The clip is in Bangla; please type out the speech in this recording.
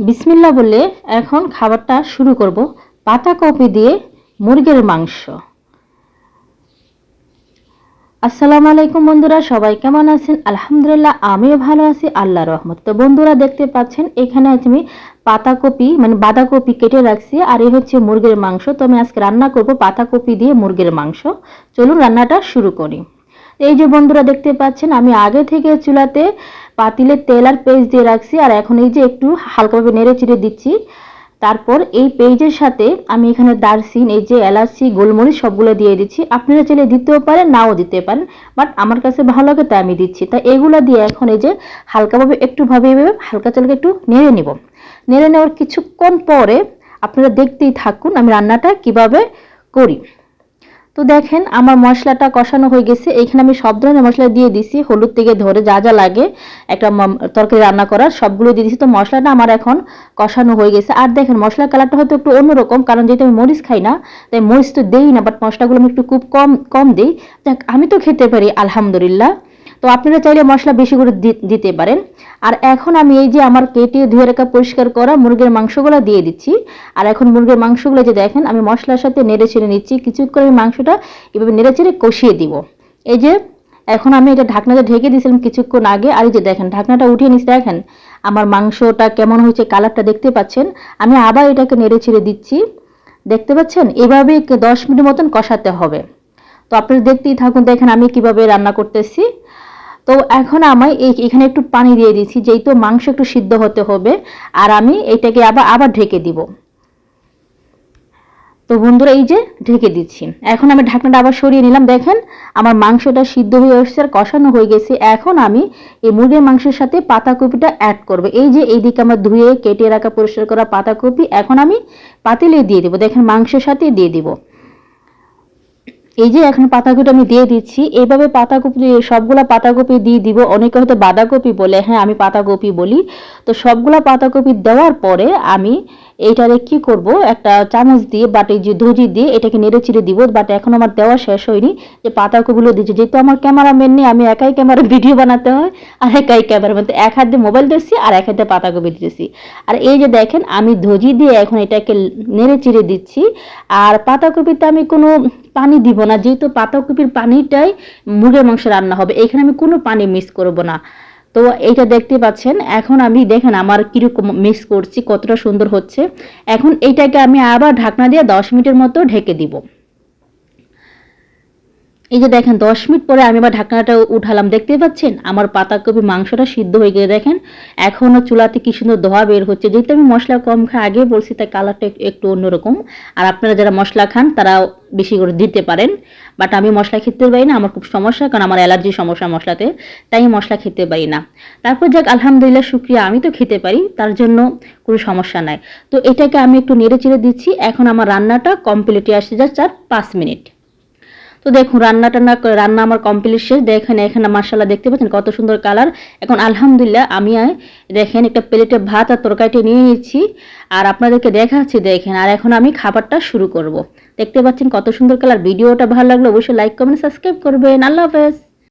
বিসমিল্লাহ বলে এখন খাবারটা শুরু করব। পাতাকপি দিয়ে মুরগির মাংস। আসসালামু আলাইকুম বন্ধুরা, সবাই কেমন আছেন? আলহামদুলিল্লাহ আমিও ভালো আছি আল্লাহর রহমতে। তো বন্ধুরা দেখতে পাচ্ছেন এখানে আমি পাতাকপি বাঁধাকপি কেটে রাখছি, আর এই হচ্ছে মুরগির মাংস। তো আমি আজকে রান্না করব পাতাকপি দিয়ে মুরগির মাংস। চলুন রান্নাটা শুরু করি। এই যে বন্ধুরা দেখতে পাচ্ছেন আমি আগে থেকে চুলাতে পাতিলে তেল আর পেঁয়াজ দিয়ে রাখছি, আর এখন এই যে একটু হালকাভাবে নেড়ে চেড়ে দিচ্ছি। তারপর এই পেঁয়াজের সাথে আমি এখানে দারচিনি, এই যে এলাচি, গোলমরিচ সবগুলো দিয়ে দিচ্ছি। আপনারা চাইলে দিতেও পারেন, নাও দিতে পারেন, বাট আমার কাছে ভালো লাগে তাই আমি দিচ্ছি। তাই এগুলো দিয়ে এখন এই যে হালকাভাবে হালকা চালকে একটু নেড়ে নেব। নেড়ে নেওয়ার কিছুক্ষণ পরে আপনারা দেখতেই থাকুন আমি রান্নাটা কিভাবে করি। তো দেখেন আমার মশলাটা কষানো হয়ে গেছে। এখানে আমি সব ধরনের মশলা দিয়ে দিছি, হলুদ থেকে ধরে যা যা লাগে একটা তরকারি রান্না করার সবগুলো দিয়ে দিছি। তো মশলাটা আমার এখন কষানো হয়ে গেছে। আর দেখেন মশলার কালারটা হয়তো একটু অন্যরকম, কারণ যেহেতু আমি মরিচ খাই না তাই মরিচ তো দেই না, বাট মশলাগুলো আমি একটু খুব কম কম দিই। দেখ আমি তো খেতে পারি আলহামদুলিল্লাহ। তো আপনারা চাইলে মশলা বেশি করে দিতে পারেন। আর এখন আমি এই যে আমার কেটে ধুয়ে রাখা পরিষ্কার করা মুরগির মাংসগুলো দিয়ে দিচ্ছি। আর এখন মুরগির মাংসগুলো যে দেখেন আমি মশলার সাথে নেড়ে ছেড়ে নিচ্ছি। কিছুক্ষণ আমি মাংসটা এভাবে নেড়ে চেড়ে কষিয়ে দিব। এই যে এখন আমি এটা ঢাকনাটা ঢেকে দিয়েছিলাম কিছুক্ষণ আগে, আর এই যে দেখেন ঢাকনাটা উঠিয়ে নিচ্ছি। দেখেন আমার মাংসটা কেমন হয়েছে, কালারটা দেখতে পাচ্ছেন। আমি আবার এটাকে নেড়ে ছেড়ে দিচ্ছি, দেখতে পাচ্ছেন। এভাবে 10 মিনিট মতন কষাতে হবে। তো আপনারা দেখতেই থাকুন দেখেন আমি কিভাবে রান্না করতেছি। তো এখন আমি এখানে একটু পানি দিয়ে দিচ্ছি, যেহেতু মাংস একটু সিদ্ধ হতে হবে। আর আমি এটাকে আবার ঢেকে দিব। তো বন্ধুরা এই যে ঢেকে দিচ্ছি। এখন আমি ঢাকনাটা আবার সরিয়ে নিলাম। দেখেন আমার মাংসটা সিদ্ধ হয়ে এসেছে আর কষানো হয়ে গেছে। এখন আমি এই মুরগির মাংসের সাথে পাতাকপিটা অ্যাড করব। এই যে এইদিকে আমার ধুয়ে কেটে রাখা পরিষ্কার করা পাতাকপি এখন আমি পাতিলে দিয়ে দেবো। দেখেন মাংসের সাথে দিয়ে দিব। এই যে এখন পাতাকপিটা আমি দিয়ে দিচ্ছি। এইভাবে পাতাকপি সবগুলা পাতাকপি দিয়ে দিব। অনেকে হয়তো বাঁধাকপি বলে, হ্যাঁ আমি পাতাকপি বলি। তো সবগুলা পাতাকপি দেওয়ার পরে আমি এইটারে কি করব, একটা চামচ দিয়ে বাট এই যে ধুজি দিয়ে এটাকে নেড়ে চিড়ে দিব। বাট এখন আমার দেওয়া শেষ হয়নি, যে পাতাকপিগুলো দিচ্ছি। যেহেতু আমার ক্যামেরাম্যান নেই, আমি একাই ক্যামেরা ভিডিও বানাতে হয়, আর একাই ক্যামেরাম্যান, তো এক হাত দিয়ে মোবাইল দিচ্ছি আর এক হাতে পাতাকপি দিতেছি। আর এই যে দেখেন আমি ধুজি দিয়ে এখন এটাকে নেড়ে চিড়ে দিচ্ছি। আর পাতাকপিতে আমি কোনো পানি দিব না, যেহেতু পাতাকপির পানিটাই মুরগির মাংস রান্না হবে, এখানে আমি কোনো পানি মিক্স করব না। তো এইটা দেখতে পাচ্ছেন। এখন আমি দেখেন আমার কিরকম মিক্স করছি, কতটা সুন্দর হচ্ছে। এখন এইটাকে আমি আবার ঢাকনা দিয়ে 10 মিনিটের মতো ঢেকে দিব। এই যে দেখেন 10 মিনিট পরে আমি আবার ঢাকনাটা উঠালাম। দেখতে পাচ্ছেন আমার পাতাকপি মাংসটা সিদ্ধ হয়ে গিয়ে দেখেন এখনও চুলাতে কি সুন্দর ধোয়া বের হচ্ছে। যেহেতু আমি মশলা কম খাই আগে বলছি, তাই কালারটা একটু অন্যরকম। আর আপনারা যারা মশলা খান তারা বেশি করে দিতে পারেন, বাট আমি মশলা খেতে পারি না, আমার খুব সমস্যা, কারণ আমার অ্যালার্জি সমস্যা মশলাতে, তাই মশলা খেতে পারি না। তারপর যাক আলহামদুলিল্লাহ শুকরিয়া, আমি তো খেতে পারি, তার জন্য কোনো সমস্যা নাই। তো এটাকে আমি একটু নেড়ে চেড়ে দিচ্ছি। এখন আমার রান্নাটা কমপ্লিটে আসছে জাস্ট আর 5 মিনিট। তো দেখুন রান্না আমার কমপ্লিট শেষ। দেখেন এখানে মাশাআল্লাহ দেখতে পাচ্ছেন কত সুন্দর কালার। এখন আলহামদুলিল্লাহ আমি দেখেন একটা প্লেটে ভাত আর তরকারিটা নিয়ে নিচ্ছি, আর আপনাদেরকে দেখাচ্ছি দেখেন। আর এখন আমি খাবারটা শুরু করব। দেখতে পাচ্ছেন কত সুন্দর কালার। ভিডিওটা ভালো লাগলে অবশ্যই লাইক কমেন্ট সাবস্ক্রাইব করবেন। আল্লাহ হাফেজ।